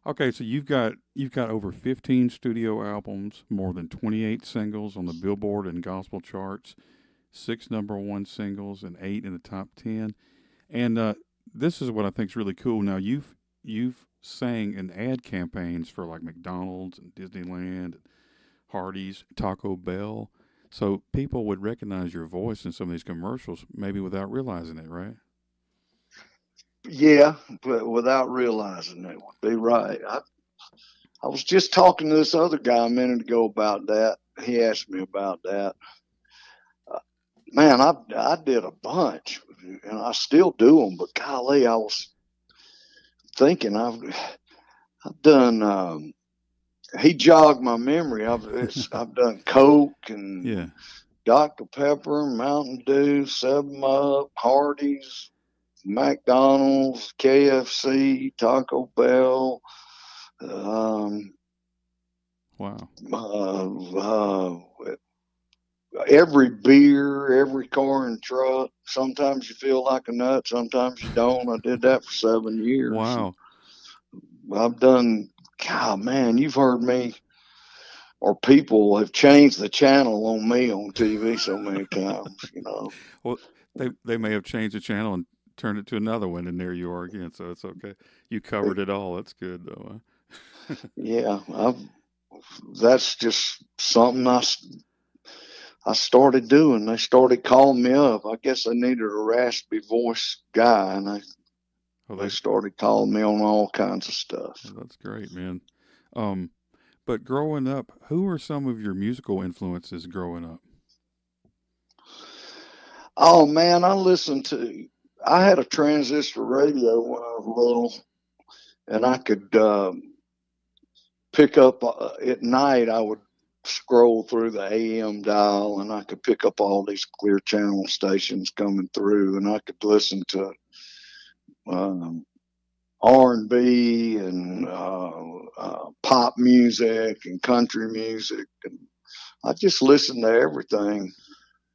Okay, so you've got over 15 studio albums, more than 28 singles on the Billboard and gospel charts, six number one singles, and eight in the top 10. And this is what I think is really cool. Now you've sang in ad campaigns for like McDonald's and Disneyland, Hardee's, Taco Bell. So people would recognize your voice in some of these commercials, maybe without realizing it, right? Yeah, but without realizing they would be right. I was just talking to this other guy a minute ago about that. He asked me about that. Uh, Man, I did a bunch, and I still do them. But golly, I was thinking I've done. He jogged my memory. I've done Coke Yeah. and Dr Pepper, Mountain Dew, Seven Up, Hardee's, McDonald's, KFC, Taco Bell, um, Wow. uh, uh, every beer, every car and truck. Sometimes you feel like a nut, sometimes you don't. I did that for 7 years. Wow. I've done, God, man, you've heard me, or people have changed the channel on me on TV so many times. Well, they may have changed the channel and turned it to another one, and there you are again. So it's okay. You covered it all. That's good, though. Huh? Yeah, that's just something I started doing. They started calling me up. I guess I needed a raspy voice guy, and Oh, they started calling me on all kinds of stuff. that's great, man. Um, but growing up, who were some of your musical influences growing up? Oh man, I had a transistor radio when I was little, and I could pick up at night. I would scroll through the AM dial, and I could pick up all these clear channel stations coming through, and I could listen to um, R&B and pop music and country music, and I just listened to everything.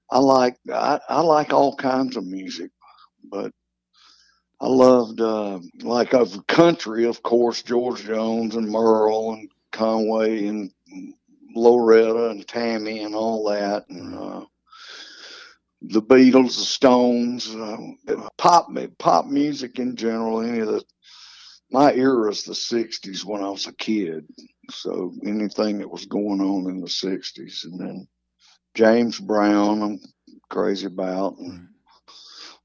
I like all kinds of music, but I loved like of country, of course, George Jones and Merle and Conway and Loretta and Tammy and all that, and Right. the Beatles, the Stones, pop music in general. Any of the My era is the '60s when I was a kid, so anything that was going on in the '60s, and then James Brown, I'm crazy about, and Right.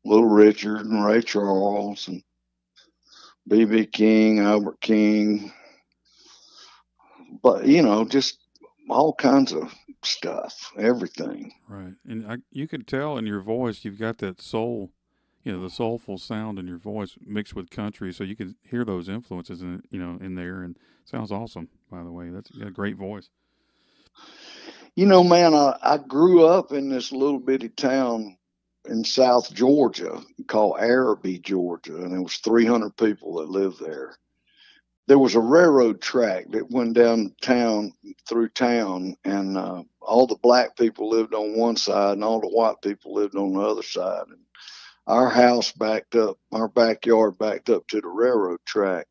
Little Richard and Ray Charles and B.B. King, Albert King, but just all kinds of stuff, everything. Right. And you could tell in your voice you've got that soul, the soulful sound in your voice mixed with country, so you could hear those influences in there, and sounds awesome. By the way, that's you got a great voice. Man, I grew up in this little bitty town in South Georgia called Araby, Georgia, and there was 300 people that lived there. There was a railroad track that went down town through town, and all the black people lived on one side, and all the white people lived on the other side. And our house backed up, our backyard backed up to the railroad track,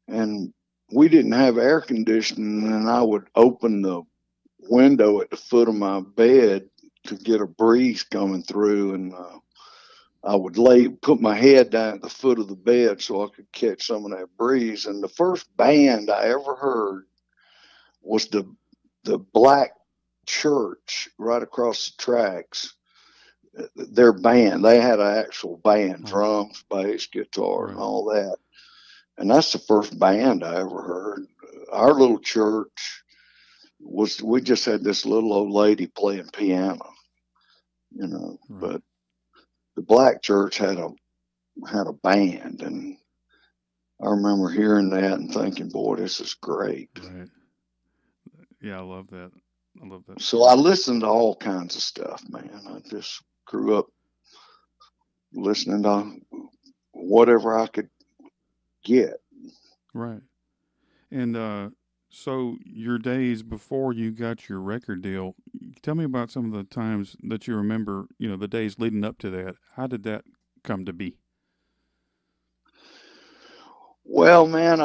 and we didn't have air conditioning. And I would open the window at the foot of my bed to get a breeze coming through, and I would put my head down at the foot of the bed so I could catch some of that breeze. And the first band I ever heard was the black church right across the tracks. Their band, they had an actual band, Awesome. drums, bass, guitar, and Right. all that. And that's the first band I ever heard. Our little church we just had this little old lady playing piano. Right. But the black church had a band, and I remember hearing that and thinking, boy, this is great. Right. Yeah, I love that. I love that So I stuff. listened to all kinds of stuff, man. I just grew up listening to whatever I could get. Right. And so your days before you got your record deal, tell me about some of the times that you remember, the days leading up to that. How did that come to be? Well, man,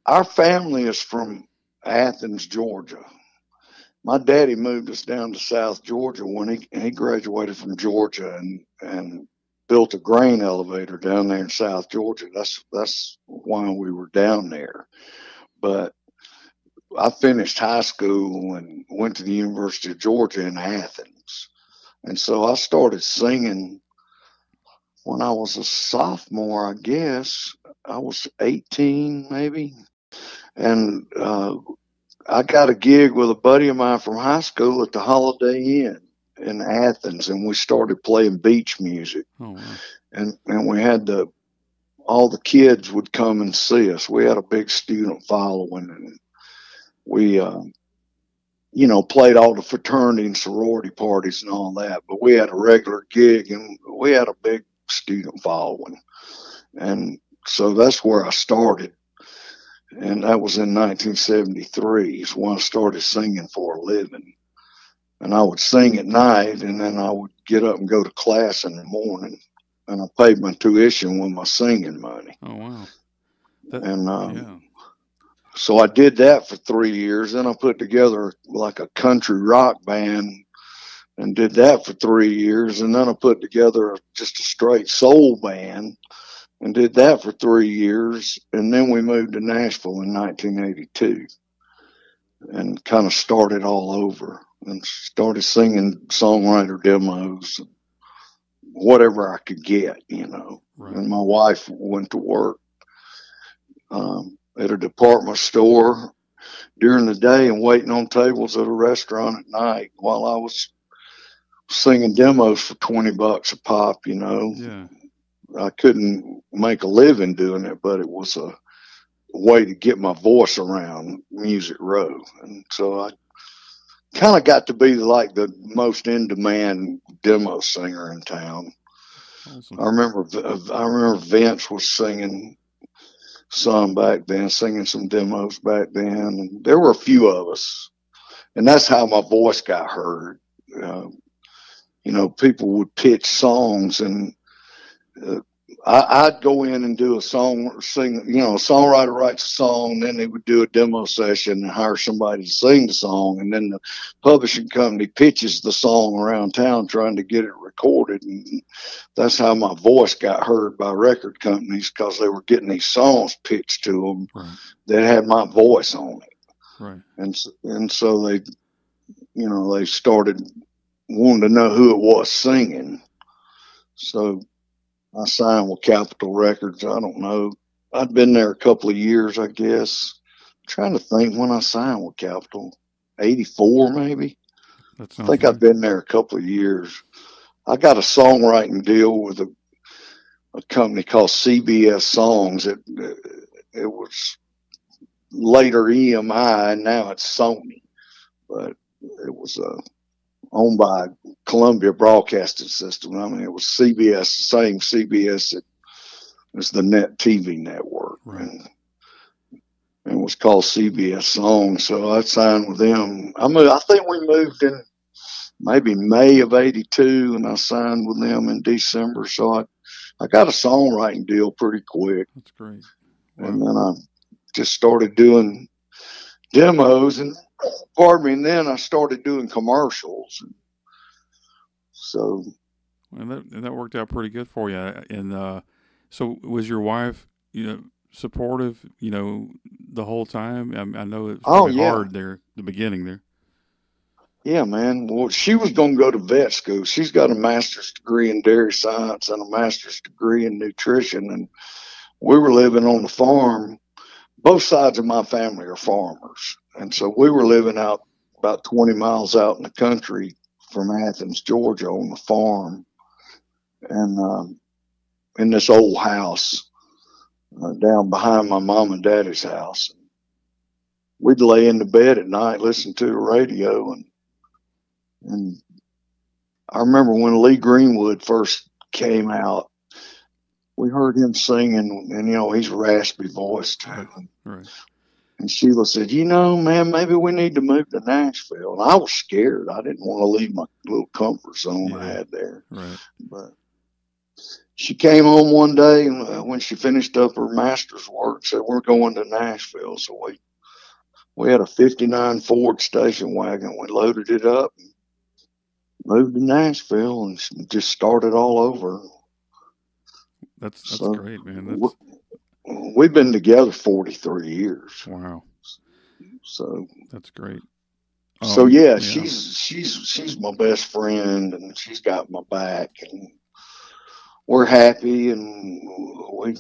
Our family is from Athens, Georgia. My daddy moved us down to South Georgia when he graduated from Georgia and built a grain elevator down there in South Georgia. That's why we were down there. But I finished high school and went to the University of Georgia in Athens. And so I started singing when I was a sophomore, I guess. I was 18 maybe. And I got a gig with a buddy of mine from high school at the Holiday Inn in Athens, and we started playing beach music. Oh, wow. And we had all the kids would come and see us. We had a big student following, and we, played all the fraternity and sorority parties and all that. But we had a regular gig, and we had a big student following, and so that's where I started. And that was in 1973 is when I started singing for a living. And I would sing at night, and then I would get up and go to class in the morning. And I paid my tuition with my singing money. Oh, wow. And so I did that for 3 years. Then I put together like a country rock band and did that for 3 years. And then I put together just a straight soul band and did that for 3 years. And then we moved to Nashville in 1982 and kind of started all over and started singing songwriter demos, whatever I could get, Right. And my wife went to work at a department store during the day and waiting on tables at a restaurant at night while I was singing demos for $20 a pop, Yeah. I couldn't make a living doing it, but it was a way to get my voice around Music Row. And so I kind of got to be like the most in demand demo singer in town. Awesome. I remember Vince was singing some back then, singing some demos back then. And there were a few of us, and that's how my voice got heard. People would pitch songs, and I'd go in and do a song, sing. A songwriter writes a song, then they would do a demo session and hire somebody to sing the song, and then the publishing company pitches the song around town trying to get it recorded. And that's how my voice got heard by record companies, because they were getting these songs pitched to them Right. that had my voice on it. Right. And so they started wanting to know who it was singing. So I signed with Capitol Records. I don't know. I'd been there a couple of years, I guess. I'm trying to think when I signed with Capitol. 84 maybe. That I sounds think right. I've been there a couple of years. I got a songwriting deal with a company called CBS Songs. It was later EMI, and now it's Sony. But it was owned by Columbia Broadcasting System. I mean, it was CBS, the same CBS as the Net TV network. Right. And it was called CBS Songs. So I signed with them. I think we moved in maybe May of 82, and I signed with them in December. So I got a songwriting deal pretty quick. That's great. Wow. And then I just started doing demos, and then I started doing commercials. So, and that worked out pretty good for you. And so was your wife, supportive, the whole time? I know it was probably hard there, the beginning there. Yeah, man. Well, she was going to go to vet school. She's got a master's degree in dairy science and a master's degree in nutrition. And we were living on the farm. Both sides of my family are farmers. And so we were living out about 20 miles out in the country from Athens, Georgia, on the farm. And in this old house down behind my mom and daddy's house. We'd lay in the bed at night, listen to the radio, and I remember when Lee Greenwood first came out, we heard him singing, and he's raspy voiced too. Right. And Sheila said, man, maybe we need to move to Nashville. And I was scared. I didn't want to leave my little comfort zone I had there. Right. But She came home one day and when she finished up her master's work, said, "We're going to Nashville." So we had a '59 Ford station wagon. We loaded it up, and moved to Nashville, and just started all over. That's So great, man. we- we've been together 43 years. Wow. So That's great. so yeah, Yeah. she's my best friend, and she's got my back, and we're happy, and we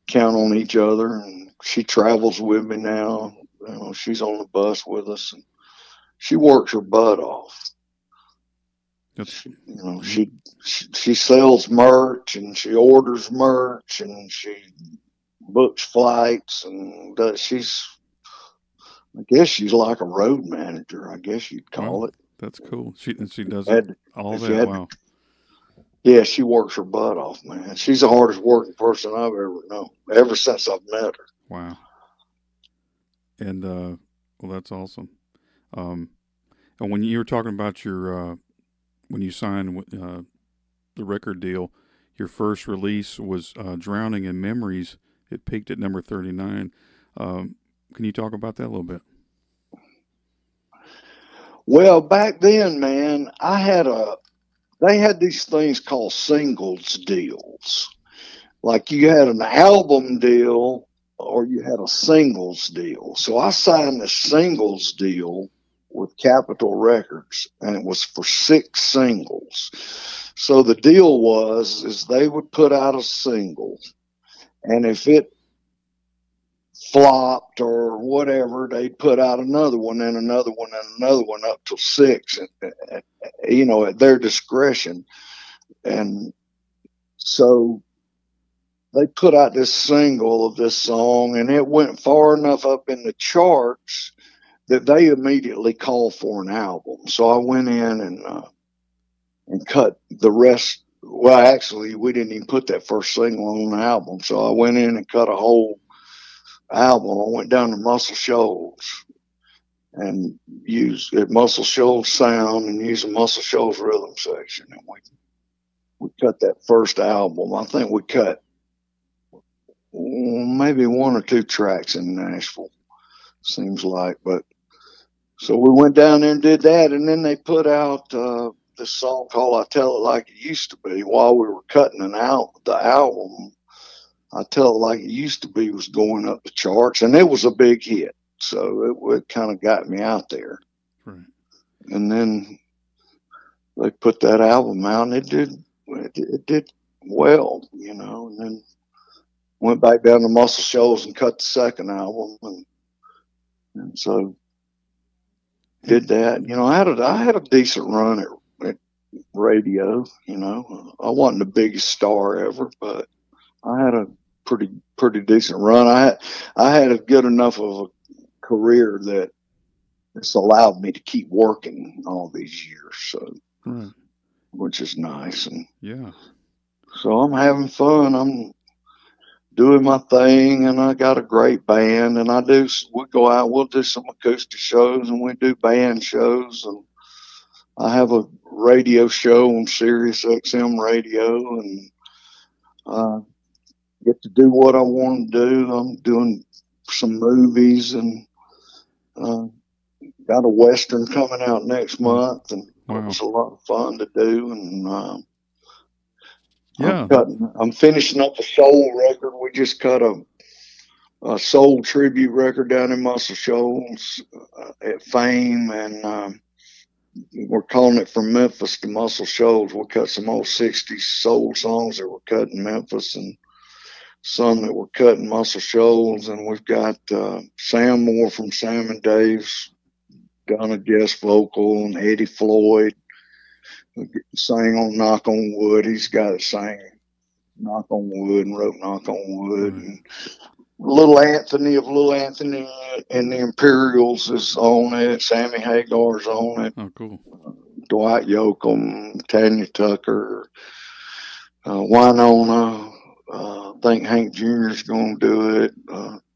count on each other. And she travels with me now. She's on the bus with us, and she works her butt off. That's you, She sells merch, and she orders merch, and she books flights, and I guess she's like a road manager, I guess you'd wow. call it. That's cool. She does it Had all if you that. had to, Wow. yeah, she works her butt off, man. She's the hardest working person I've ever known, ever since I've met her. Wow. And well, that's awesome. Um, and when you were talking about your when you signed the record deal, your first release was "Drowning in Memories." It peaked at number 39. Can you talk about that a little bit? Well, back then, man, they had these things called singles deals. Like you had an album deal or you had a singles deal. So I signed a singles deal with Capitol Records, and it was for 6 singles. So the deal was is they would put out a single, and if it flopped or whatever, they'd put out another one and another one and another one up to 6, at their discretion. And so they put out this single of this song, and it went far enough up in the charts that they immediately called for an album. So I went in and cut the rest. Well, actually, we didn't even put that first single on the album. So I went in and cut a whole album. I went down to Muscle Shoals and used Muscle Shoals sound and used a Muscle Shoals rhythm section, and we cut that first album. I think we cut maybe 1 or 2 tracks in Nashville, seems like. But so we went down there and did that, and then they put out this song called "I Tell It Like It Used to Be" while we were cutting the album. "I Tell It Like It Used to Be" was going up the charts, and it was a big hit. So it kind of got me out there. Right. And then they put that album out, and it did well, and then went back down to Muscle Shoals and cut the second album, and so did that. I had a decent run at radio. I wasn't the biggest star ever, but I had a pretty decent run. I had a good enough of a career that it's allowed me to keep working all these years, so Right. which is nice. And Yeah. so I'm having fun. I'm doing my thing, and I got a great band. And we go out, we'll do some acoustic shows, and we do band shows. And I have a radio show on Sirius XM radio, and uh, get to do what I want to do. I'm doing some movies, and uh, got a Western coming out next Oh, month, and it wow. was a lot of fun to do. And Yeah. I'm finishing up a soul record. We just cut a soul tribute record down in Muscle Shoals at Fame, and we're calling it "From Memphis to Muscle Shoals." We'll cut some old '60s soul songs that were cut in Memphis, and some that were cut in Muscle Shoals. And we've got Sam Moore from Sam and Dave's done a guest vocal, and Eddie Floyd sang on "Knock on Wood." He's got it sang "Knock on Wood" and wrote "Knock on Wood." Right. And Little Anthony of Little Anthony and the Imperials is on it. Sammy Hagar's on it. Oh, cool. Dwight Yoakam, Tanya Tucker, Winona. I think Hank Jr. is going to do it.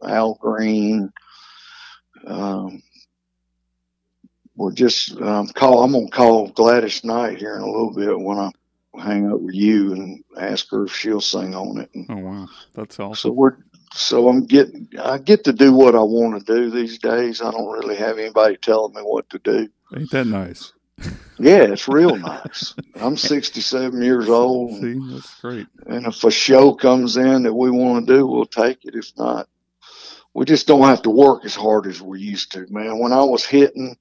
Al Green. Um, we're just I'm going to call Gladys Knight here in a little bit when hang up with you and ask her if she'll sing on it. And Oh wow, that's so awesome. I get to do what I want to do these days. I don't really have anybody telling me what to do. Ain't that nice? Yeah, it's real nice. I'm 67 years old, See, that's great. and if a show comes in that we want to do, we'll take it. If not, we just don't have to work as hard as we used to, man. When I was hitting,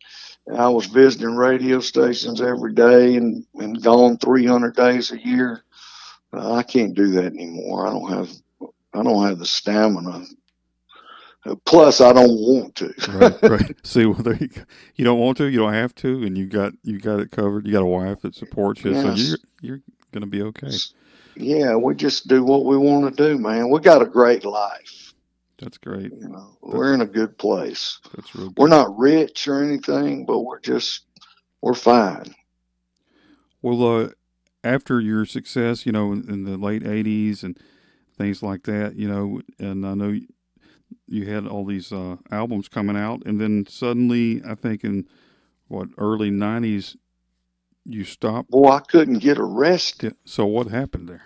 I was visiting radio stations every day and gone 300 days a year. I can't do that anymore. I don't have the stamina. Plus, I don't want to. Right, right. See, well, there you go. You don't want to, you don't have to, and you got it covered. You got a wife that supports you, so Yes. you're gonna be okay. Yeah, we just do what we want to do, man. We got a great life. That's great. You know, That we're in a good place. that's real We're good. not rich or anything, but we're fine. Well, after your success, in the late '80s and things like that, and I know you had all these albums coming out, and then suddenly, I think in what early '90s, you stopped. Boy, I couldn't get arrested. So what happened there?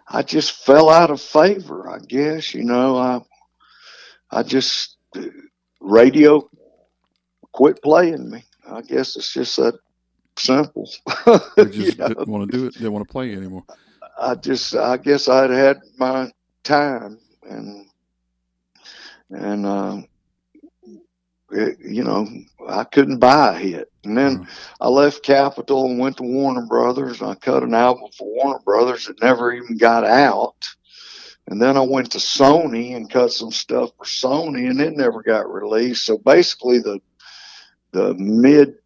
I just fell out of favor, I guess. I just radio quit playing me. I guess it's just that simple. They you just know, didn't want to do it. They didn't want to play anymore. I guess I'd had my time, and you know, I couldn't buy a hit. And then Wow. I left Capitol and went to Warner Brothers. I cut an album for Warner Brothers that never even got out. And then I went to Sony and cut some stuff for Sony, and it never got released. So basically, the mid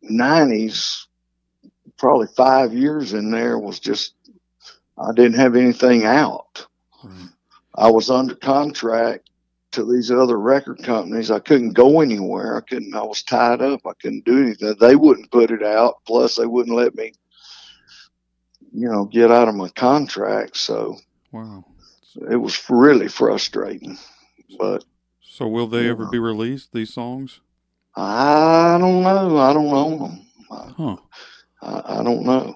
'90s, probably 5 years in there, was just I didn't have anything out. Right. I was under contract to these other record companies. I couldn't go anywhere. I was tied up. I couldn't do anything. They wouldn't put it out. Plus, they wouldn't let me, get out of my contract. So Wow. it was really frustrating. But, So will they you ever be know, released? These songs? I don't know. I don't own them. Huh. I don't know.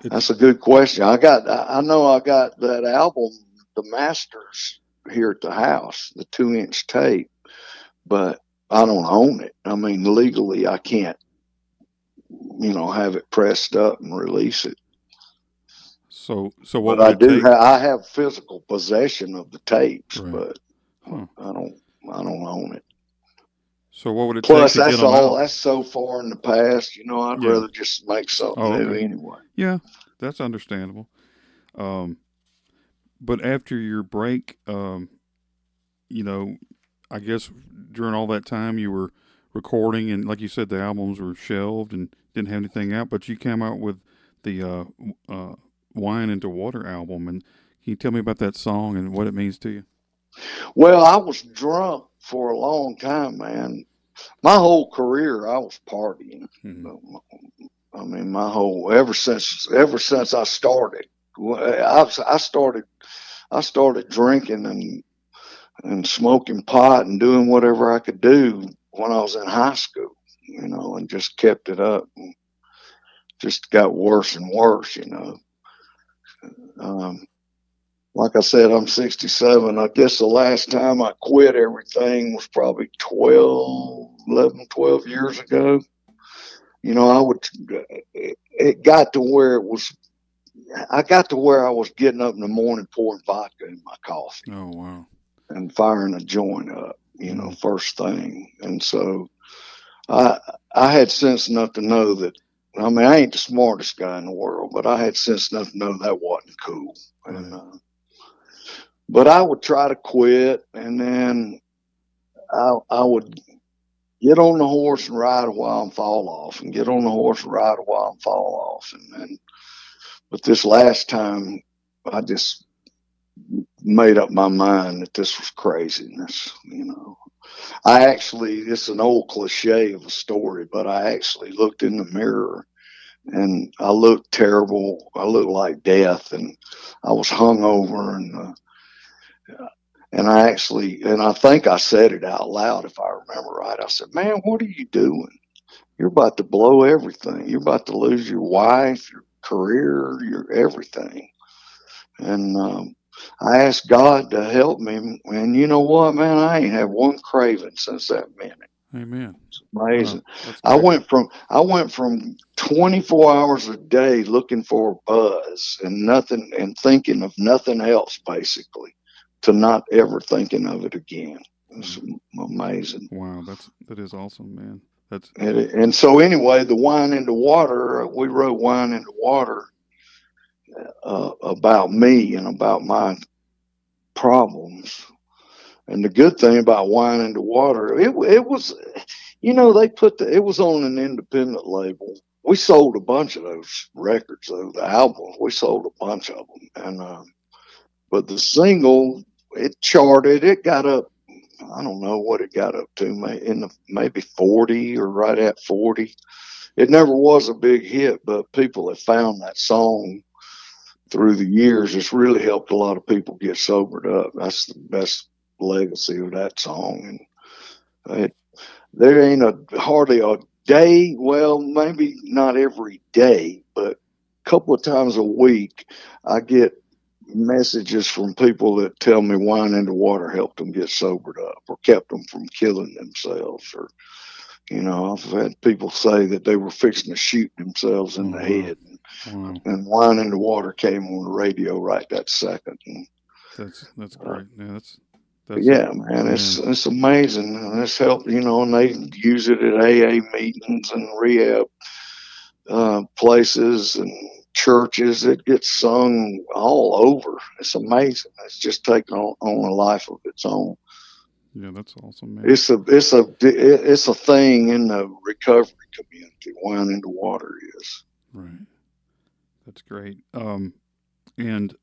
It's That's a good question. I know I got that album, The Masters, here at the house, the 2-inch tape, but I don't own it. I mean, legally, I can't, have it pressed up and release it. so. What But would it take? I have physical possession of the tapes, Right. but Huh. I don't, I don't own it. So what would it take Plus, to get them out? that's so far in the past, I'd Yeah. rather just make something Oh, new okay. anyway. Yeah, that's understandable. Um, but after your break, you know, I guess during all that time you were recording, and like you said, the albums were shelved and didn't have anything out. But you came out with the "Wine into Water" album, and can you tell me about that song and what it means to you? Well, I was drunk for a long time, man. My whole career, I was partying. Mm-hmm. I mean, ever since I started, I started drinking and smoking pot and doing whatever I could do when I was in high school, and just kept it up. And just got worse and worse. Um, like I said, I'm 67. I guess the last time I quit everything was probably 12 years ago. I would, it got to where I got to where I was getting up in the morning pouring vodka in my coffee Oh wow. and firing a joint up, Mm. first thing. And so I, I had sense enough to know that, I mean, I ain't the smartest guy in the world, but I had sense enough to know that wasn't cool. And, Right. but I would try to quit, and then I would get on the horse and ride a while and fall off, and get on the horse and ride a while and fall off. But this last time, I just made up my mind that this was craziness. It's an old cliche of a story, but I actually looked in the mirror and I looked terrible. I looked like death, and I was hungover, and I think I said it out loud, if I remember right. I said, "Man, what are you doing?" you're about to blow everything. You're about to lose your wife, your career, your everything. And I asked God to help me. And you know what, man? I ain't had one craving since that minute. Amen. Wow, Amazing. that's I great. went from 24 hours a day looking for a buzz and nothing and thinking of nothing else basically to not ever thinking of it again. It's Wow, amazing. wow, that is awesome, man. That's And so anyway, the wine into water, we wrote wine into water about me and about my problems. And the good thing about wine into water, it was, they it was on an independent label. We sold a bunch of those records, though the albums. We sold a bunch of them, and but the single, it charted. It got up. I don't know what it got up to, maybe 40 or right at 40. It never was a big hit, but people have found that song through the years. It's really helped a lot of people get sobered up. That's the best legacy of that song. And there ain't hardly a day, well, maybe not every day, but a couple of times a week, I get messages from people that tell me wine into water helped them get sobered up or kept them from killing themselves. Or, I've had people say that they were fixing to shoot themselves in oh the wow, head. wow. And wine into water came on the radio right that second. And, That's uh, great. Yeah, that's yeah, man, man. it's amazing. And it's helped, and they use it at AA meetings and rehab places and churches. It gets sung all over. It's amazing. It's just taken on a life of its own. Yeah, that's awesome, man. It's a thing in the recovery community. Wine into water is. Right, that's great. And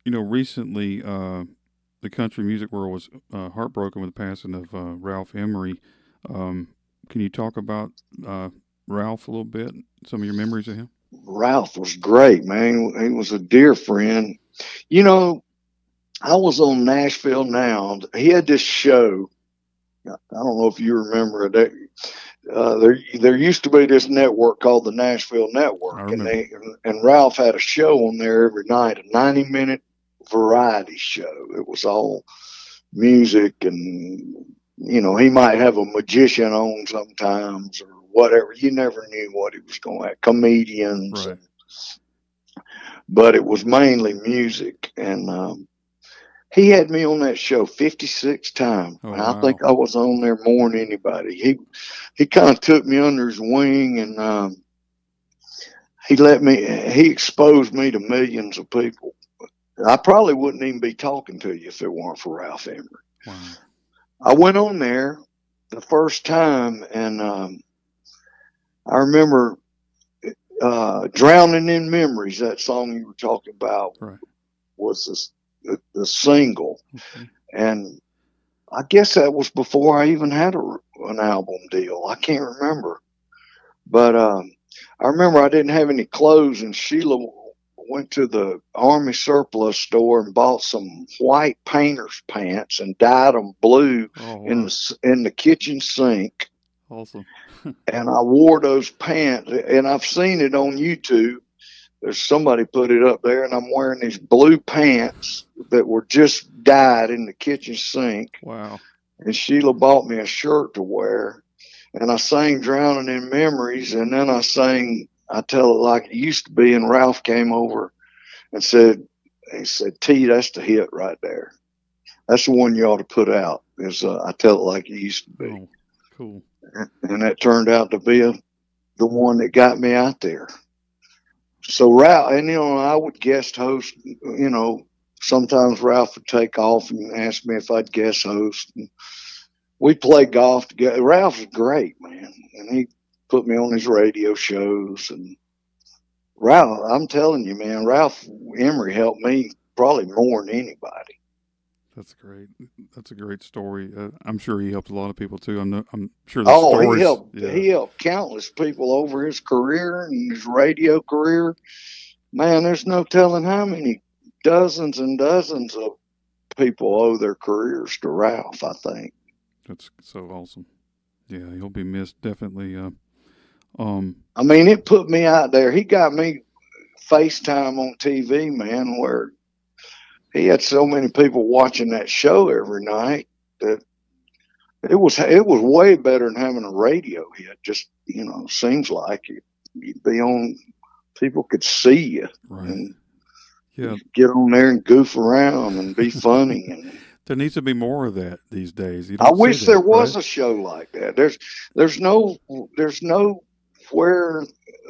recently, the country music world was heartbroken with the passing of Ralph Emery. Um, can you talk about uh, Ralph a little bit? Some of your memories of him? Ralph was great, man. He was a dear friend. You know, I was on Nashville Now. He had this show. I don't know if you remember it. There used to be this network called the Nashville I Network, and remember. Ralph had a show on there every night, a 90-minute variety show. It was all music, and he might have a magician on sometimes or whatever. You never knew what he was going to have. Comedians, Right. but it was mainly music. And he had me on that show 56 times. Oh And I wow. think I was on there more than anybody. He kind of took me under his wing, and he exposed me to millions of people. I probably wouldn't even be talking to you if it weren't for Ralph Emery. Wow. I went on there the first time, and I remember "Drowning in Memories." That song you were talking about Right. was the single, Okay. and I guess that was before I even had an album deal. I can't remember, but I remember I didn't have any clothes, and Sheila went to the Army surplus store and bought some white painter's pants and dyed them blue Oh in wow. the kitchen sink. Awesome. And I wore those pants, and I've seen it on YouTube. There's somebody put it up there, and I'm wearing these blue pants that were just dyed in the kitchen sink. Wow. And Sheila bought me a shirt to wear, and I sang "Drowning in Memories," and then I sang "I Tell It Like It Used to Be," and Ralph came over and he said, "T, that's the hit right there. That's the one you ought to put out. Is I Tell It Like It Used to Be," Oh, cool. and that turned out to be the one that got me out there. So Ralph, and I would guest host. Sometimes Ralph would take off and ask me if I'd guest host. And we play golf together. Ralph's great, man, and he put me on his radio shows. And Ralph, I'm telling you, man, Ralph Emery helped me probably more than anybody. That's great. That's a great story. I'm sure he helped a lot of people too. I'm sure the Oh, stories. Yeah. he helped countless people over his career and his radio career. Man, there's no telling how many dozens and dozens of people owe their careers to Ralph, I think. That's so awesome. Yeah, he'll be missed definitely. I mean, it put me out there. He got me FaceTime on TV, man, where he had so many people watching that show every night that it was way better than having a radio hit. Just seems like you'd be on. People could see you Right. and Yeah. get on there and goof around and be funny. And There needs to be more of that these days. You I don't see wish there that, right? was a show like that. There's no where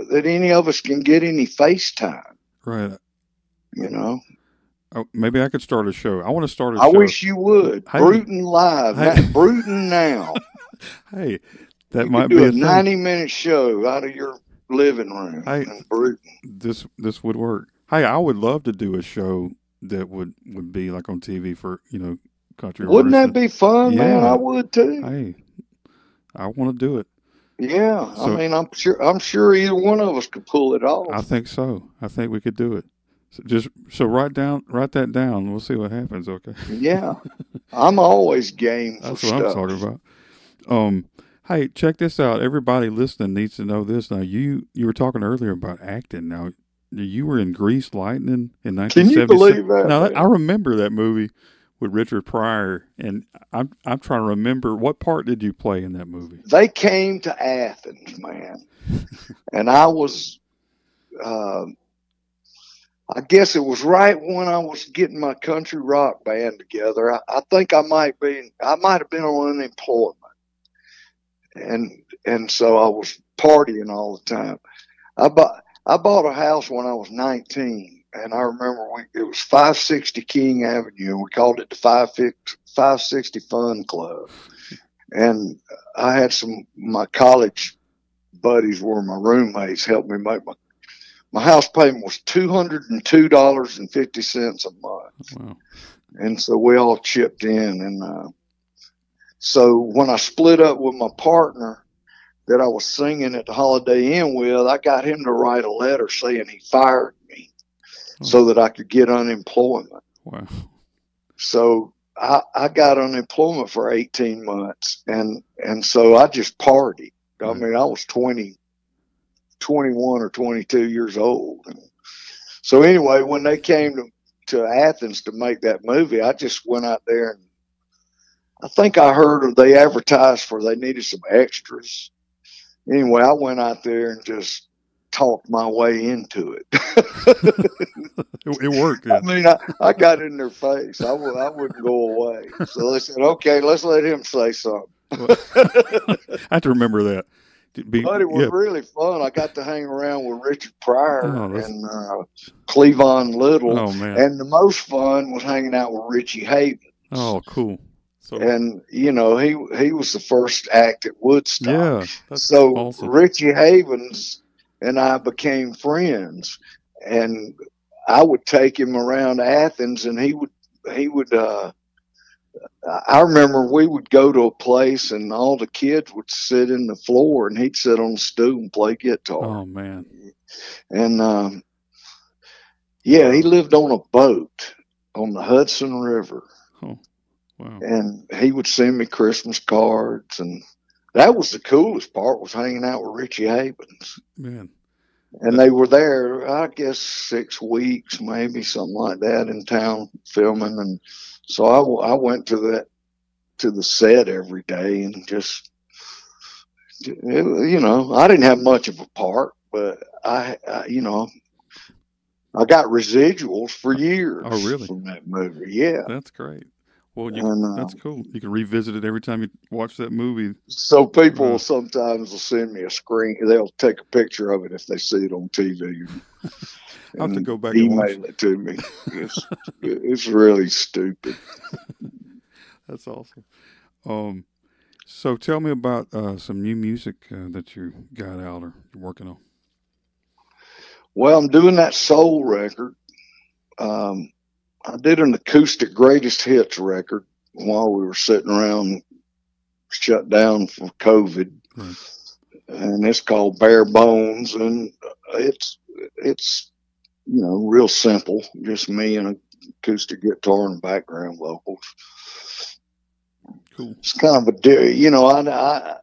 that any of us can get any FaceTime. Right. You know, Oh, maybe I could start a show. I want to start a I show. wish you would. Hey, Bruton Live, hey, not Bruton Now. hey, that You could might do be a a thing. 90-minute show out of your living room Hey, in Bruton. this would work. Hey, I would love to do a show that would be like on TV for country Wouldn't artists. that be fun, man? I Yeah. would too. Hey, I want to do it. Yeah, I So mean, I'm sure either one of us could pull it I off. think so. I think we could do it. So write that down. We'll see what happens. Okay. Yeah, I'm always game for That's what I'm talking stuff. about. Um, hey, check this out. Everybody listening needs to know this. Now, you were talking earlier about acting. Now, you were in Grease Lightning in Can you 1976. believe that, Now, I man? remember that movie with Richard Pryor, and I'm trying to remember what part did you play in that movie? They came to Athens, man, and uh, I guess it was right when I was getting my country rock band together. I think I might have been on unemployment, and so I was partying all the time. I bought a house when I was 19, and I remember it was 560 King Avenue, and we called it the 560 Fun Club. And I had my college buddies were my roommates, helped me make my house payment was $202.50 a month, Wow. and so we all chipped in. And so when I split up with my partner that I was singing at the Holiday Inn with, I got him to write a letter saying he fired me Oh, so that I could get unemployment. wow. So I got unemployment for 18 months, and so I just partied. I Right. mean, I was 21 or 22 years old. And so anyway, when they came to Athens to make that movie, I just went out there, and I think I heard they advertised they needed some extras. Anyway, I went out there and just talked my way into it. It worked. I Yeah. mean, I got in their face. I wouldn't go away. So they said, okay, let's let him say something. Well, I have to remember that. But it was Yeah. really fun. I got to hang around with Richard Pryor Oh, that's. and Cleavon Little. Oh man. And the most fun was hanging out with Richie Havens. Oh, cool. So And, he was the first act at Woodstock. yeah, that's So awesome. Richie Havens and I became friends. And I would take him around Athens, and he would I remember we would go to a place and all the kids would sit in the floor and he'd sit on the stool and play guitar. Oh man. And yeah, he lived on a boat on the Hudson River, Oh wow. and he would send me Christmas cards, and that was the coolest part, was hanging out with Richie Havens. Man. And they were there, I guess, 6 weeks, maybe something like that, in town filming. And so I went to the set every day, and just, I didn't have much of a part, but I got residuals for years Oh really? from that movie. Yeah. That's great. Well, And that's cool. You can revisit it every time you watch that movie. so people Uh, sometimes will send me a screen. They'll take a picture of it if they see it on TV I'll have to and go back and watch. email it to me. It's really stupid. That's awesome. Um, so tell me about some new music that you got out or you're working on. Well, I'm doing that soul record. Um, I did an acoustic greatest hits record while we were sitting around shut down for COVID, Right. and it's called Bare Bones, and it's real simple, just me and an acoustic guitar and background vocals. Cool. It's kind of I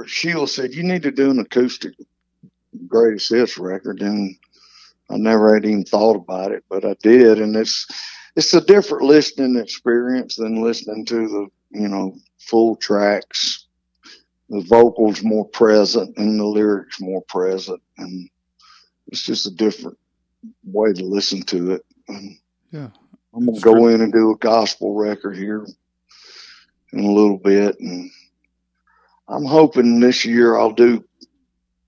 Sheila said, you need to do an acoustic greatest hits record. And I never had even thought about it, but I did. And it's a different listening experience than listening to the, full tracks. The vocals more present and the lyrics more present. And it's just a different way to listen to it. And Yeah. I'm going to go in and do a gospel record here in a little bit. And I'm hoping this year I'll do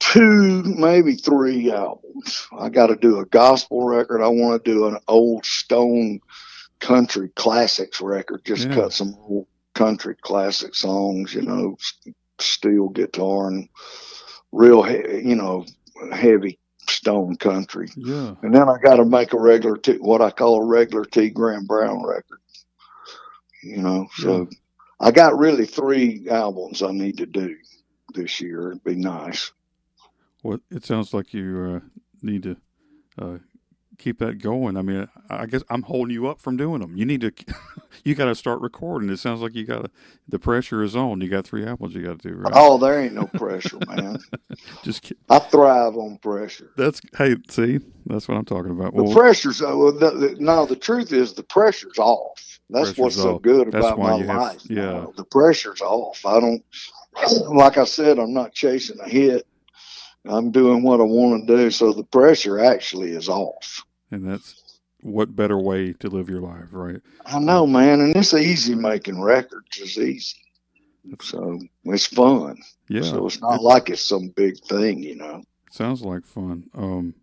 2, maybe 3 albums. I got to do a gospel record. I want to do an old Stone country classics record. Just cut some old country classic songs, steel guitar and real, heavy Stone country. Yeah. And then I got to make what I call a regular T. Graham Brown record. So I got really 3 albums I need to do this year. It'd be nice. Well, it sounds like you need to keep that going. I mean, I guess I'm holding you up from doing them. You need to, you got to start recording. It sounds like the pressure is on. You got 3 albums you got to do, right? Oh, there ain't no pressure, man. Just kidding. I thrive on pressure. See, that's what I'm talking about. The pressure's, the truth is the pressure's off. That's what's so good about my life. Yeah. The pressure's off. Like I said, I'm not chasing a hit. I'm doing what I want to do. So the pressure actually is off. And that's what better way to live your life, right? I know, man. And it's easy making records. It's easy. So it's fun. Yeah. So it's not like it's some big thing, Sounds like fun.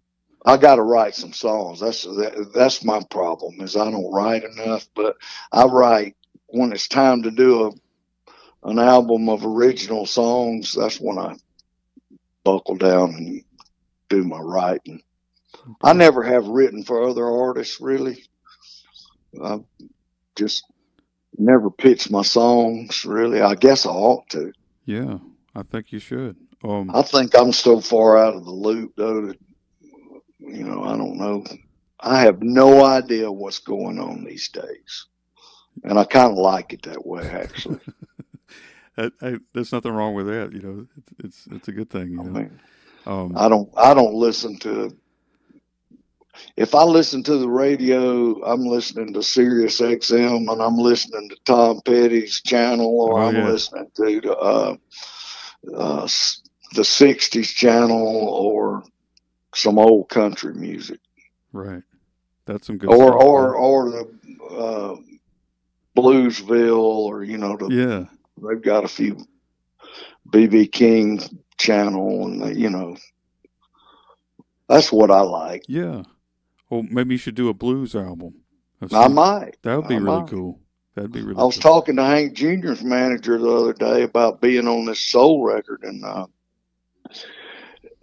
I got to write some songs. That's my problem is I don't write enough, but I write when it's time to do an album of original songs. That's when I buckle down and do my writing. Okay. I never have written for other artists, really. I just never pitched my songs, really. I guess I ought to. Yeah, I think you should. I think I'm so far out of the loop, though, that, I don't know. I have no idea what's going on these days. And I kind of like it that way, actually. There's nothing wrong with that. It's a good thing. I mean, I don't listen to. If I listen to the radio, I'm listening to Sirius XM, and I'm listening to Tom Petty's channel, or I'm listening to the '60s channel, or some old country music. Right, that's some good stuff. Or the Bluesville, or they've got a few B.B. King channel, and that's what I like. Yeah. Well, maybe you should do a blues album. I might. That would be really cool. That'd be really. I was talking to Hank Jr.'s manager the other day about being on this soul record, and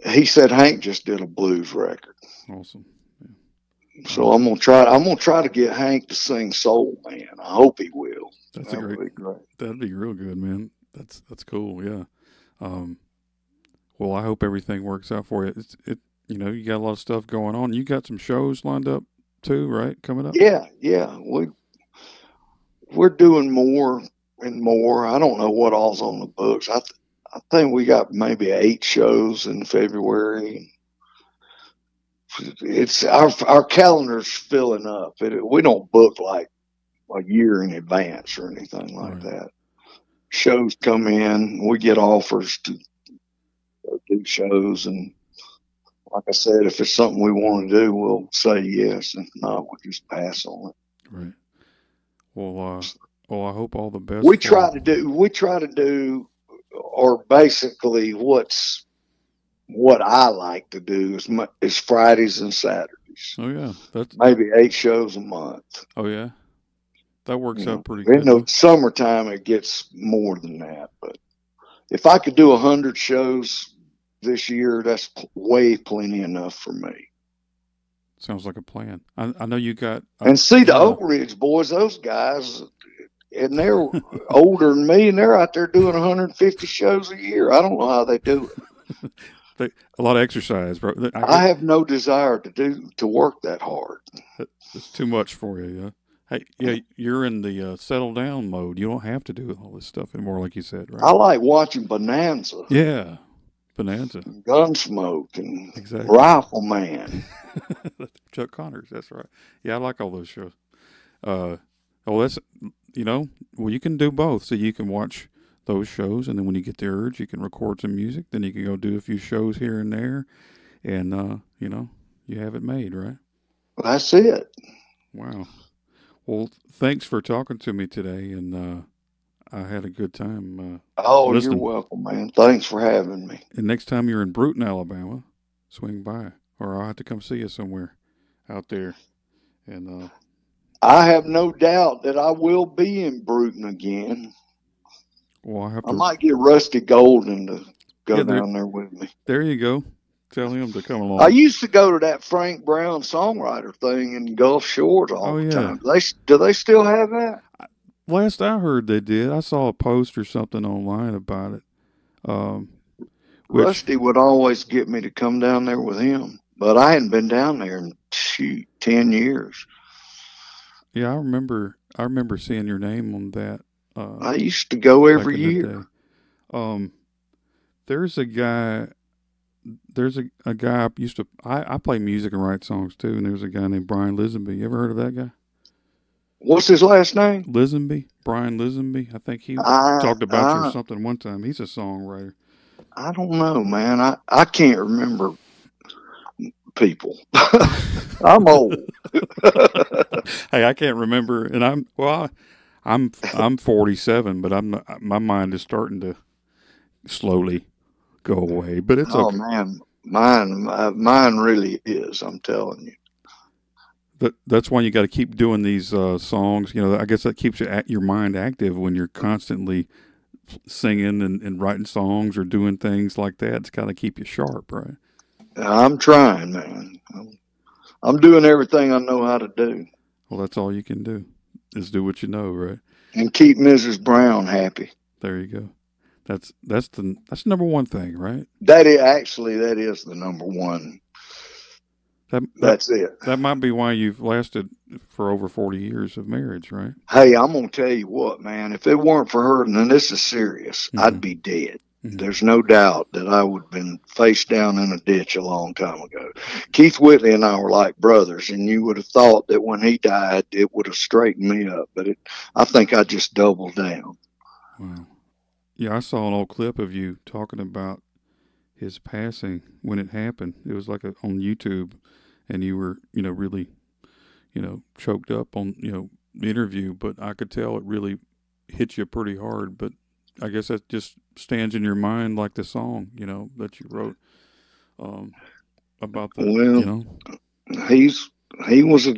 he said Hank just did a blues record. Awesome. Yeah. So I'm gonna try to get Hank to sing Soul Man. I hope he will. That'd be great. That'd be real good, man. That's cool. Yeah. Well, I hope everything works out for you. You got a lot of stuff going on. You got some shows lined up too, right? Coming up. Yeah. We're doing more and more. I don't know what all's on the books. I think we got maybe 8 shows in February. It's our calendar's filling up. We don't book like a year in advance or anything like that. Shows come in, we get offers to do shows, and like I said, if it's something we want to do, we'll say yes. If not, we'll just pass on it. Right. Well, I hope all the best. We try to do, or basically what I like to do is Fridays and Saturdays. Oh yeah, that's maybe 8 shows a month. Oh yeah, that works out pretty good. In the summertime, it gets more than that. But if I could do 100 shows this year, that's plenty enough for me. Sounds like a plan. I know you got. And see the Oak Ridge boys, those guys, and they're older than me, and they're out there doing 150 shows a year. I don't know how they do it. A lot of exercise, bro. I have no desire to work that hard. It's too much for you, yeah. Hey, yeah, you're in the settle down mode. You don't have to do all this stuff anymore, like you said, I right? like watching Bonanza, Yeah, Bonanza, and Gunsmoke, and exactly. Rifleman. Chuck Connors, that's right. Yeah, I like all those shows. Uh, oh, that's you know, well, you can do both. So you can watch those shows, and then when you get the urge, you can record some music. Then you can go do a few shows here and there, and you have it made, right? That's it. Wow. Well, thanks for talking to me today, and I had a good time Oh, you're listening. welcome, man. Thanks for having me. And next time you're in Bruton, Alabama, swing by, or I'll have to come see you somewhere out there. And I have no doubt that I will be in Bruton again. well, I have I to. might get Rusty Golden to go Yeah, down there with me. there you go. Tell him to come I along. used to go to that Frank Brown songwriter thing in Gulf Shores all Oh the yeah. time. Do they still have that? Last I heard, they did. I saw a post or something online about it. Um, which Rusty would always get me to come down there with him, but I hadn't been down there in shoot 10 years. yeah, I remember. I remember seeing your name on that I used to go back every in the year. day. Um, there's a guy. There's a guy I used to. I play music and write songs too. And there's a guy named Brian Lisenby. You ever heard of that guy? What's his last name? Lisenby, Brian Lisenby. I think he I talked about you or I something one time. He's a songwriter. I don't know, man. I can't remember people. I'm old. Hey, I can't remember, and I'm 47, but my mind is starting to slowly go away. But it's Oh okay. man, mine really is. I'm telling you. That's why you got to keep doing these songs. I guess that keeps your mind active when you're constantly singing and writing songs or doing things like that. It's got to keep you sharp, right? I'm trying, man. I'm doing everything I know how to do, Well, that's all you can do is do what you know, right? and keep Mrs. Brown happy. There you go. That's the number one thing, right? That is the number one. That that That's it. that might be why you've lasted for over 40 years of marriage, right? Hey, I'm gonna tell you what, man. If it weren't for her, and this is serious, Mm-hmm. I'd be dead. Mm-hmm. There's no doubt that I would have been face down in a ditch a long time ago. Keith Whitley and I were like brothers, and you would have thought that when he died, it would have straightened me up. But I think I just doubled down. Wow. Yeah, I saw an old clip of you talking about his passing when it happened. It was like on YouTube, and you were, really, choked up on, the interview. But I could tell it really hit you pretty hard. But I guess that just stands in your mind like the song, that you wrote um, about the, Well, he's he was a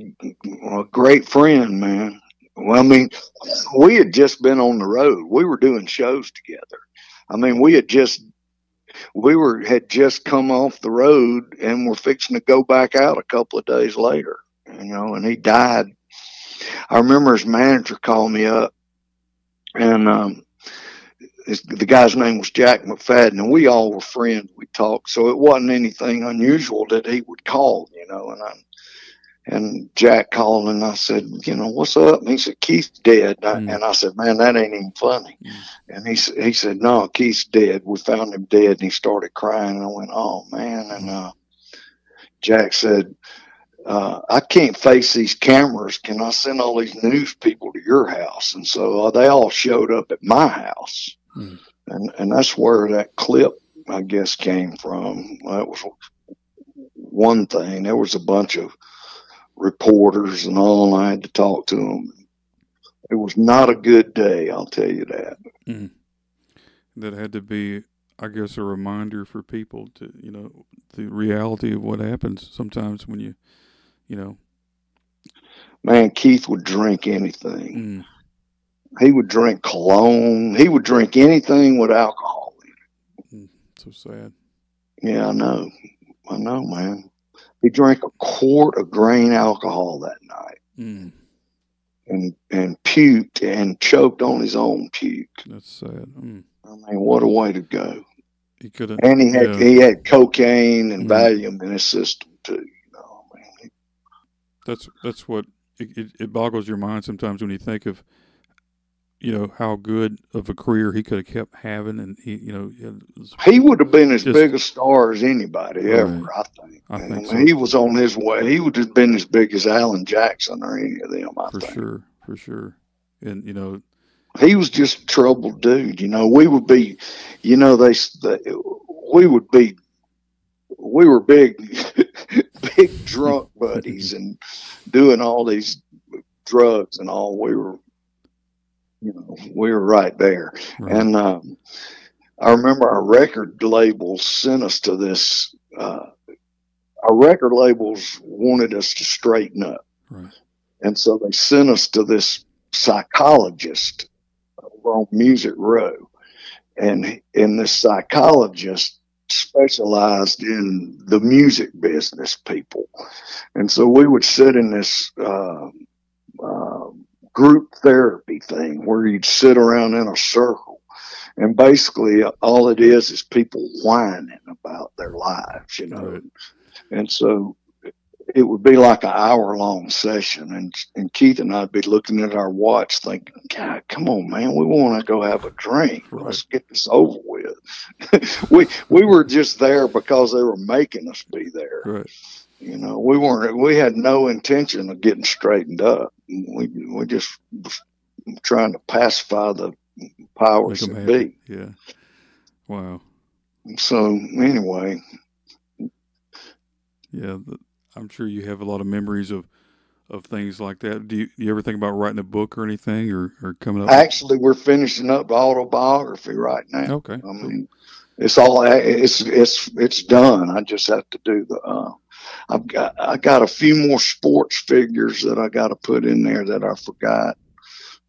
great friend, man. Well, I mean, we had just been on the road. We were doing shows together. I mean, had just come off the road and were fixing to go back out a couple of days later. And he died. I remember his manager called me up, and the guy's name was Jack McFadden, and we all were friends. We talked, so it wasn't anything unusual that he would call, and Jack called, and I said, what's up? And he said, Keith's dead. And I said, man, that ain't even funny. And he said, no, Keith's dead. We found him dead. And he started crying. And I went, oh, man. And Jack said, I can't face these cameras. Can I send all these news people to your house? And so they all showed up at my house. And that's where that clip, I guess, came from. That was one thing. There was a bunch of reporters and all, and I had to talk to them. It was not a good day, I'll tell you that. That had to be, I guess, a reminder for people to, the reality of what happens sometimes when you. Man, Keith would drink anything. He would drink cologne. He would drink anything with alcohol in it. So sad. Yeah, I know, man. He drank a quart of grain alcohol that night, and puked and choked on his own puke. That's sad. I mean, what a way to go! He could have, and he had cocaine and Valium in his system too. Man. That's what it boggles your mind sometimes when you think of, how good of a career he could have kept having, and He would have been as just big a star as anybody ever, right. I think. I And I think mean, so he was on his way. He would have been as big as Alan Jackson or any of them, I for think. sure, for sure. And He was just a troubled dude. We would be, they we would be, we were big, big drunk buddies and doing all these drugs and all. We were right there. right, And I remember our record labels sent us to this. Our record labels wanted us to straighten up, right, and so they sent us to this psychologist over on Music Row, and this psychologist specialized in the music business people, and so we would sit in this uh, group therapy thing where you'd sit around in a circle. And basically, all it is people whining about their lives. right. And so it would be like an hour-long session, and Keith and I'd be looking at our watch, thinking, "God, come on, man, we want to go have a drink. Right, Let's get this over with." we were just there because they were making us be there. right. We weren't. We had no intention of getting straightened up. We just was trying to pacify the Make powers them that happy. be. Yeah. Wow. So anyway, Yeah. I'm sure you have a lot of memories of things like that. Do you ever think about writing a book or anything, or coming up with? actually, we're finishing up the autobiography right now. Okay. I Cool. mean, it's done. I just have to do the. I got a few more sports figures that I got to put in there that I forgot.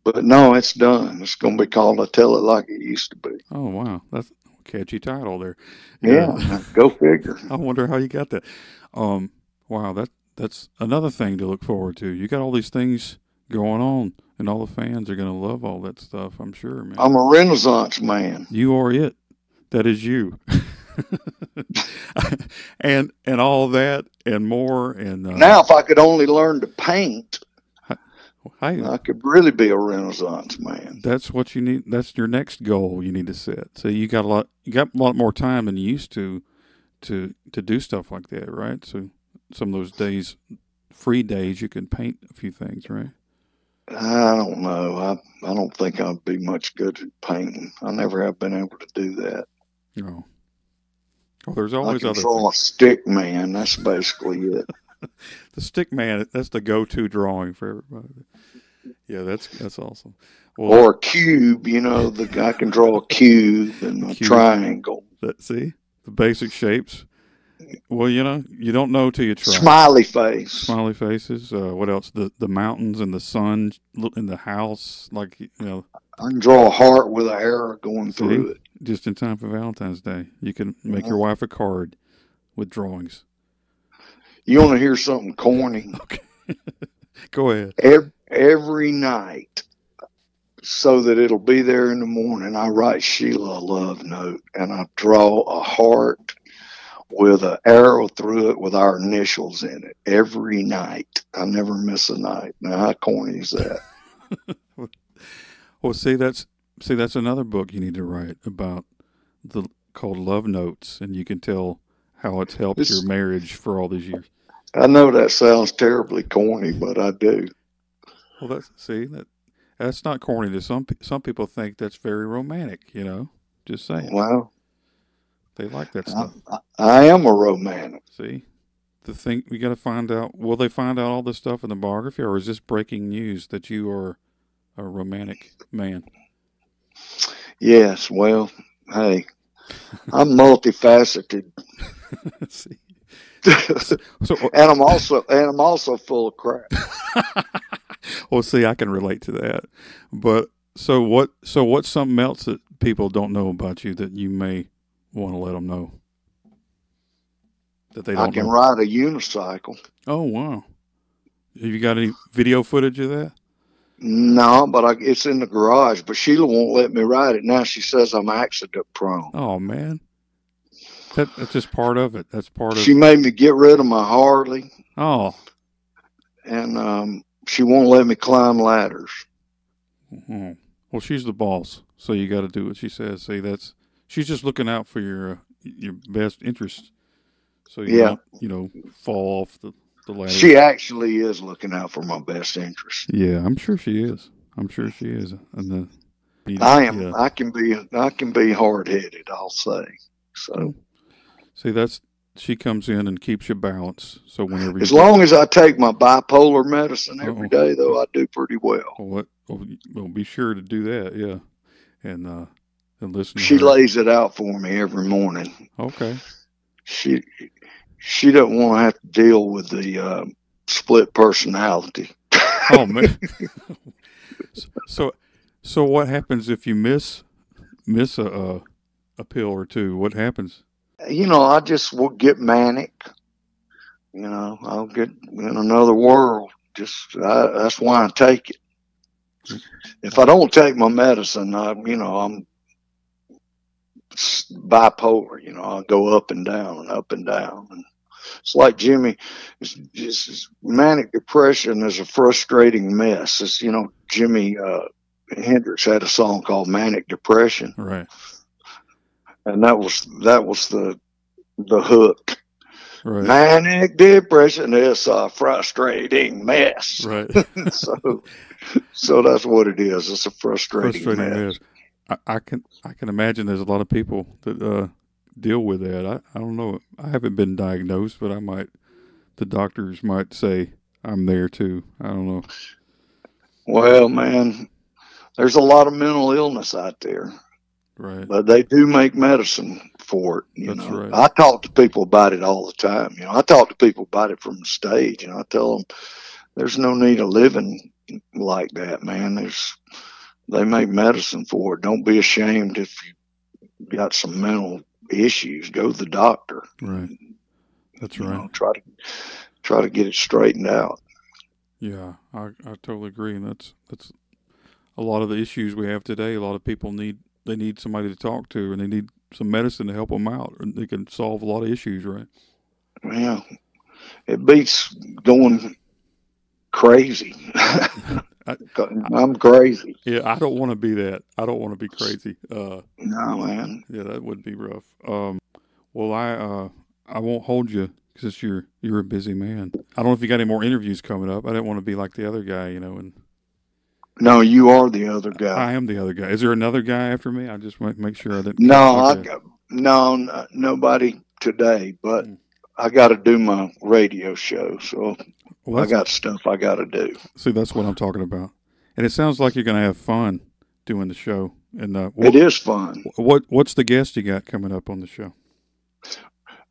But no, it's done. It's going to be called "I Tell It Like It Used to Be." Oh wow, that's a catchy title there. Yeah. Yeah, go figure. I wonder how you got that. Um. Wow. That's another thing to look forward to. You got all these things going on, and all the fans are gonna love all that stuff. I'm sure, man. I'm a Renaissance man. You are it. That is you. and all that and more and Now, if I could only learn to paint, hey, I could really be a Renaissance man. that's what you need. That's your next goal you need to set. So you got a lot more time than you used to do stuff like that, right? So some of those days, free days, you can paint a few things, right? I don't know. I don't think I'd be much good at painting. I never have been able to do that. No. Well, there's I always can other draw a things. stick man. That's basically it. The stick man, that's the go-to drawing for everybody. Yeah, that's awesome. Well, Or a cube, I can draw a cube and the a cube. triangle. See the basic shapes. Well, you don't know till you try. Smiley face. Smiley faces. What else? The mountains and the sun in the house. Like I can draw a heart with an arrow going see, through it. just in time for Valentine's Day, you can make your Well, wife a card with drawings. you want to hear something corny? Okay, go ahead. Every night, so that it'll be there in the morning, I write Sheila a love note and I draw a heart with an arrow through it with our initials in it every night. I never miss a night. Now, how corny is that? Well, that's another book you need to write about the called Love Notes, and you can tell how it's helped your It's, marriage for all these years. I know that sounds terribly corny, but I do. Well, that's not corny to some people think that's very romantic. Just saying Well, they like that I, stuff. I am a romantic. See, the thing we got to find out. Will they find out all this stuff in the biography, or is this breaking news that you are a romantic man? Yes, well, hey, I'm multifaceted. See, and so, so I'm also full of crap. well, see, I can relate to that. But what's something else that people don't know about you that you may want to let them know that they I don't can know? ride a unicycle. Oh wow! Have you got any video footage of that? No, but it's in the garage. But Sheila won't let me ride it now. She says I'm accident prone. Oh man, that's just part of it. That's part She of. made me get rid of my Harley, Oh, and She won't let me climb ladders. Oh. Well, she's the boss, so you got to do what she says. See, she's just looking out for your best interest, so you Yeah. don't fall off the ladder. She actually is looking out for my best interest. Yeah, I'm sure she is. I'm sure she is. And I am. yeah. I can be hard headed. I'll say. So. See, she comes in and keeps you balanced. So whenever as long as I take my bipolar medicine every day, though, I do pretty well. Well, be sure to do that. Yeah, and listen. She lays it out for me every morning. Okay. She doesn't want to have to deal with the split personality. Oh man. So what happens if you miss a pill or two? What happens? I just will get manic. I'll get in another world. That's why I take it. If I don't take my medicine, I'm bipolar. I go up and down and up and down. And it's like Jimmy. It's manic depression is a frustrating mess. It's Jimi Hendrix had a song called Manic Depression, right? And that was the hook. Right. Manic depression is a frustrating mess. Right. so that's what it is. It's a frustrating mess. I can imagine there's a lot of people that deal with that. I don't know. I haven't been diagnosed, but the doctors might say I'm there too. I don't know. Well, man, there's a lot of mental illness out there. Right. But they do make medicine for it. That's right. I talk to people about it all the time. I talk to people about it from the stage, I tell them there's no need of living like that, man. They make medicine for it. Don't be ashamed if you got some mental issues. Go to the doctor. Right. That's right. Try to get it straightened out. Yeah, I totally agree, and that's a lot of the issues we have today. A lot of people need somebody to talk to, and they need some medicine to help them out, and they can solve a lot of issues, right? Yeah, it beats going crazy. I'm crazy. Yeah, I don't want to be that. I don't want to be crazy. No, man. Yeah, that would be rough. Well, I won't hold you because you're a busy man. I don't know if you got any more interviews coming up. I didn't want to be like the other guy, and. No, you are the other guy. I am the other guy. Is there another guy after me? I just want to make sure I didn't. No, nobody today. But I got to do my radio show, so I got stuff I got to do. See, that's what I'm talking about. And it sounds like you're going to have fun doing the show. And it is fun. What's the guest you got coming up on the show?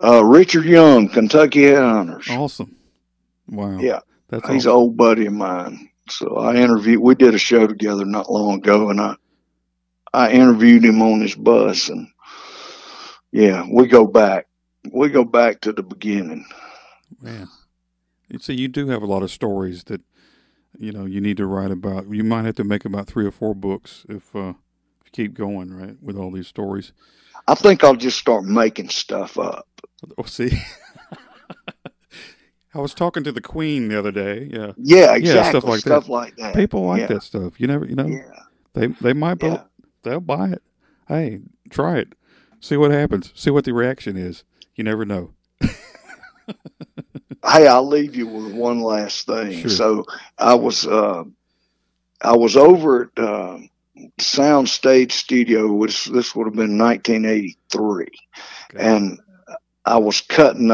Richard Young, Kentucky Headhunters. Awesome. Wow. Yeah, he's an old buddy of mine. So we did a show together not long ago, and I interviewed him on his bus, and yeah, we go back to the beginning. Man, see, you do have a lot of stories that, you need to write about. You might have to make about 3 or 4 books if you keep going, right, with all these stories. I think I'll just start making stuff up. Oh, see. I was talking to the Queen the other day. Yeah. Yeah, exactly. Stuff like that. People like that stuff. You never, Yeah. They might, they'll buy it. Hey, try it. See what happens. See what the reaction is. You never know. Hey, I'll leave you with one last thing. Sure. So I was over at Soundstage Studio, which this would have been 1983, okay. And I was cutting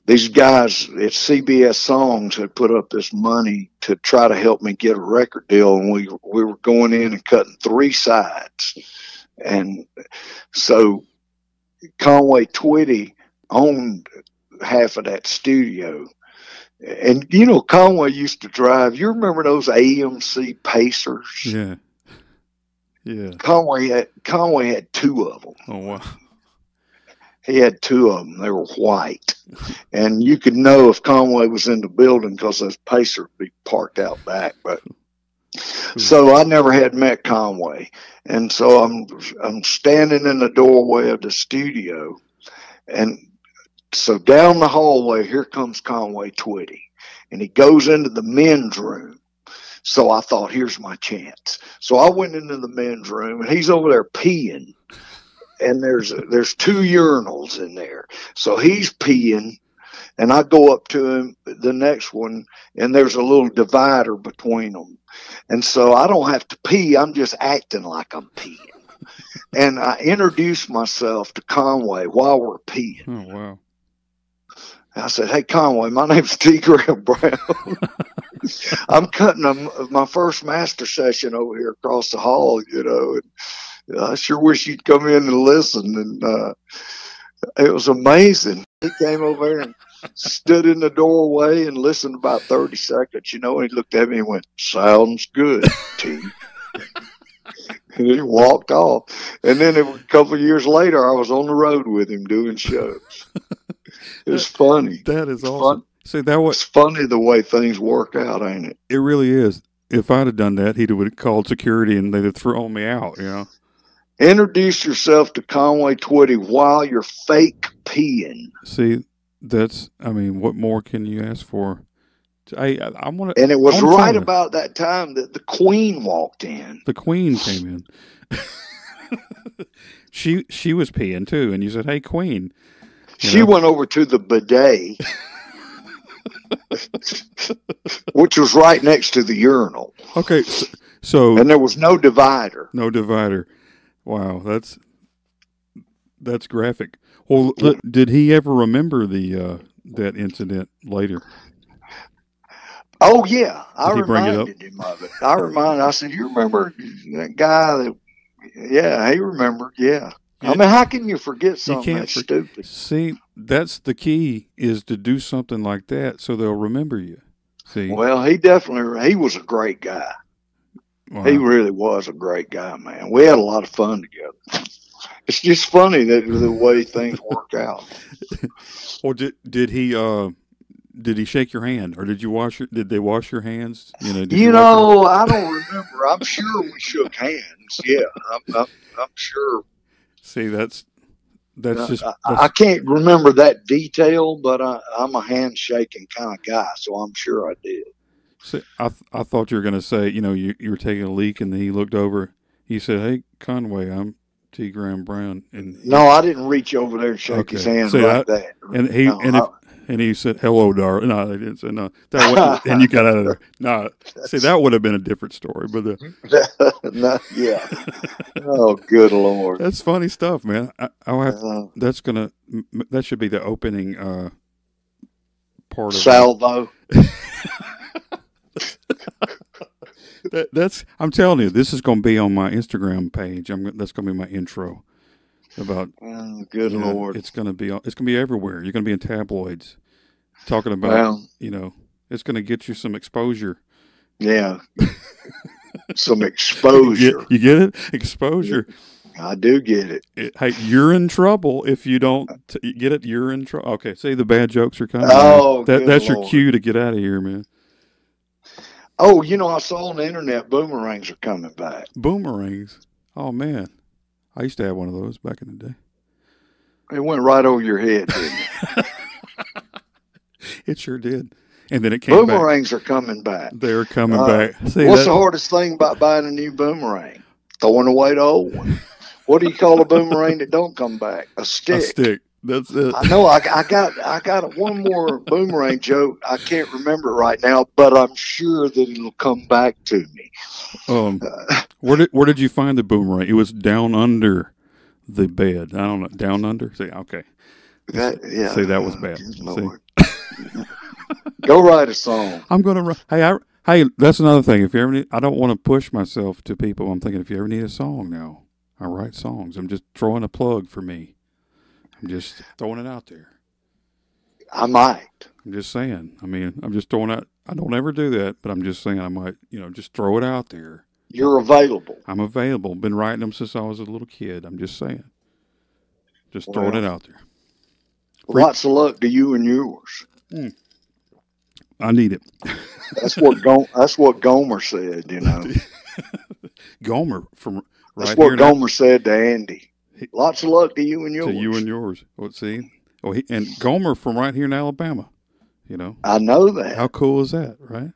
these guys at CBS Songs had put up this money to try to help me get a record deal, and we were going in and cutting 3 sides. And so Conway Twitty owned half of that studio. And Conway used to drive, you remember those AMC Pacers? Yeah. Yeah. Conway had 2 of them. Oh, wow. He had 2 of them. They were white. And you could know if Conway was in the building because those Pacers would be parked out back. But so I never had met Conway. And so I'm standing in the doorway of the studio. And so down the hallway, here comes Conway Twitty. and he goes into the men's room. So I thought, here's my chance. So I went into the men's room, and he's over there peeing, and there's 2 urinals in there. So he's peeing, and I go up to him, the next one, and there's a little divider between them. And so I don't have to pee. I'm just acting like I'm peeing. And I introduced myself to Conway while we're peeing. Oh, wow. I said, hey, Conway, my name's T. Graham Brown. I'm cutting my first master session over here across the hall, and I sure wish you'd come in and listen. And it was amazing. He came over there and stood in the doorway and listened about 30 seconds, and he looked at me and went, sounds good, T. And he walked off. And then a couple of years later, I was on the road with him doing shows. It was funny. That is awesome. See, it's funny the way things work out, ain't it? It really is. If I'd have done that, he would have called security and they'd have thrown me out, Introduce yourself to Conway Twitty while you're fake peeing. See, what more can you ask for? I want to. And it was right about that time that the Queen walked in. The Queen came in. She was peeing too, and you said, "Hey, Queen." She went over to the bidet, which was right next to the urinal. Okay, so and there was no divider. No divider. Wow, that's graphic. Well, did he ever remember that incident later? Oh yeah, I reminded him of it. I said, "You remember that guy that?" Yeah, he remembered. Yeah. I mean, how can you forget something that's stupid? See, that's the key, is to do something like that so they'll remember you. See? Well, he was a great guy. Wow. He really was a great guy, man. We had a lot of fun together. It's just funny that the way things work out. Well, did he shake your hand, or did they wash your hands? I don't remember. I'm sure we shook hands. Yeah, I'm sure. See, that's just. I can't remember that detail, but I'm a handshaking kind of guy, so I'm sure I did. See, I thought you were going to say, you were taking a leak, and then he looked over. He said, "Hey, Conway, I'm T. Graham Brown." And no, I didn't reach over there and shake his hand like that. And he said, "Hello, darling." No, they didn't say no. And you got out of there. No, see, that would have been a different story. But yeah. Oh, good Lord. That's funny stuff, man. That should be the opening part of salvo. I'm telling you, this is going to be on my Instagram page. That's going to be my intro. About good Lord, it's going to be everywhere. You're going to be in tabloids talking about it's going to get you some exposure. Yeah, some exposure. You get it? Exposure. I do get it. Hey, you're in trouble if you don't get it. You're in trouble. Okay, see, the bad jokes are coming. Oh, that's Lord. Your cue to get out of here, man. Oh, I saw on the internet boomerangs are coming back. Boomerangs? Oh man. I used to have one of those back in the day. It went right over your head, didn't it? It sure did. And then it came back. Boomerangs are coming back. They're coming back. See, what's the hardest thing about buying a new boomerang? Throwing away the old one. What do you call a boomerang that don't come back? A stick. A stick. That's it. I know. I got one more boomerang joke. I can't remember it right now, but I'm sure that it'll come back to me. Where did you find the boomerang? It was down under the bed. I don't know. Down under? See, okay. See, that was bad. Go write a song. I'm going to Hey, that's another thing. If you ever need, I don't want to push myself to people. I'm thinking, if you ever need a song now, I write songs. I'm just throwing a plug for me. I'm just throwing it out there. I might. I'm just saying. I mean, I'm just throwing out. I don't ever do that, but I'm just saying I might, just throw it out there. You're available. I'm available. Been writing them since I was a little kid. I'm just saying. Just throwing it out there. Lots of luck to you and yours. I need it. That's what Gomer said, Gomer from right That's what Gomer said to Andy. Lots of luck to you and yours. To you and yours. Let's see. Oh, and Gomer from right here in Alabama. You know, I know that. how cool is that, right?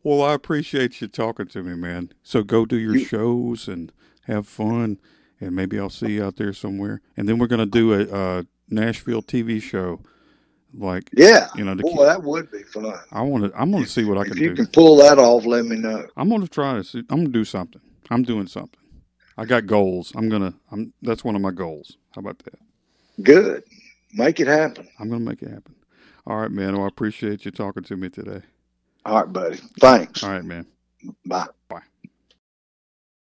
Well, I appreciate you talking to me, man. So go do your You, shows and have fun, and maybe I'll see you out there somewhere. And then we're gonna do a Nashville TV show, like yeah, to keep. boy, that would be fun. I'm gonna see what I If can you do. can pull that off, let me know. I'm gonna try to see. I'm gonna do something. I'm doing something. I got goals. That's one of my goals. How about that? Good. Make it happen. I'm gonna make it happen. All right, man. Well, I appreciate you talking to me today. All right, buddy. Thanks. All right, man. Bye. Bye.